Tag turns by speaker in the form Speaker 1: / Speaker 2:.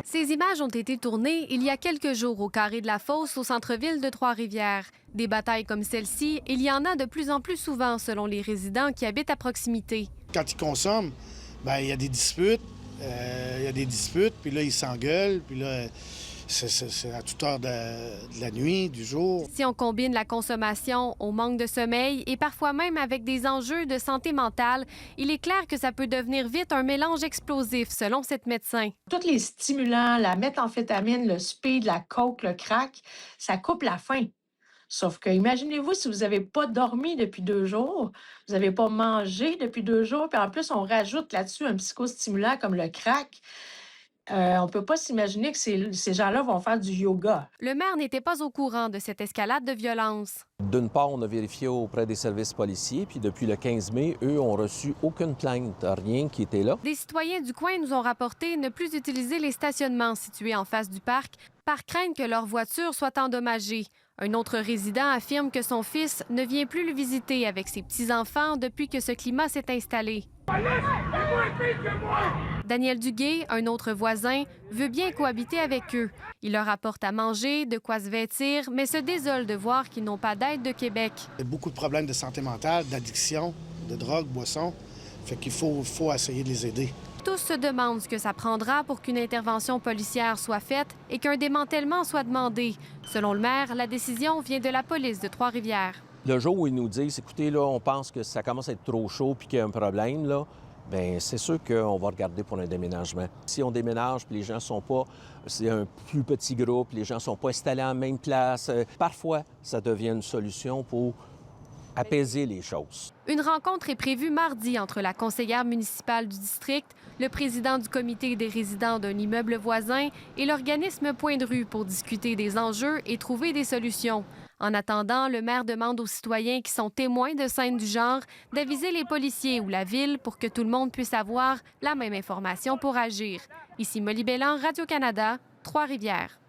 Speaker 1: Ces images ont été tournées il y a quelques jours au carré de la Fosse, au centre-ville de Trois-Rivières. Des batailles comme celle-ci, il y en a de plus en plus souvent selon les résidents qui habitent à proximité.
Speaker 2: Quand ils consomment, bien, il y a des disputes. Puis là, ils s'engueulent. Puis là, c'est à toute heure de la nuit, du jour.
Speaker 1: Si on combine la consommation au manque de sommeil et parfois même avec des enjeux de santé mentale, il est clair que ça peut devenir vite un mélange explosif, selon cette médecin.
Speaker 3: Tous les stimulants, la méthamphétamine, le speed, la coke, le crack, ça coupe la faim. Sauf que, imaginez-vous si vous n'avez pas dormi depuis 2 jours, vous n'avez pas mangé depuis 2 jours, puis en plus, on rajoute là-dessus un psychostimulant comme le crack. On ne peut pas s'imaginer que ces gens-là vont faire du yoga.
Speaker 1: Le maire n'était pas au courant de cette escalade de violence.
Speaker 4: D'une part, on a vérifié auprès des services policiers, puis depuis le 15 mai, eux ont reçu aucune plainte, rien qui était là.
Speaker 1: Des citoyens du coin nous ont rapporté ne plus utiliser les stationnements situés en face du parc par crainte que leur voiture soit endommagée. Un autre résident affirme que son fils ne vient plus le visiter avec ses petits-enfants depuis que ce climat s'est installé. Daniel Duguay, un autre voisin, veut bien cohabiter avec eux. Il leur apporte à manger, de quoi se vêtir, mais se désole de voir qu'ils n'ont pas d'aide de Québec.
Speaker 2: Il y a beaucoup de problèmes de santé mentale, d'addiction, de drogue, boisson. Fait qu'il faut essayer de les aider.
Speaker 1: Tous se demandent ce que ça prendra pour qu'une intervention policière soit faite et qu'un démantèlement soit demandé. Selon le maire, la décision vient de la police de Trois-Rivières.
Speaker 4: Le jour où ils nous disent, écoutez, là, on pense que ça commence à être trop chaud puis qu'il y a un problème, là, bien, c'est sûr qu'on va regarder pour un déménagement. Si on déménage puis les gens sont pas, c'est un plus petit groupe, les gens sont pas installés en même place, parfois, ça devient une solution pour apaiser les choses.
Speaker 1: Une rencontre est prévue mardi entre la conseillère municipale du district, le président du comité des résidents d'un immeuble voisin et l'organisme Point de rue pour discuter des enjeux et trouver des solutions. En attendant, le maire demande aux citoyens qui sont témoins de scènes du genre d'aviser les policiers ou la ville pour que tout le monde puisse avoir la même information pour agir. Ici Molly Bellan, Radio-Canada, Trois-Rivières.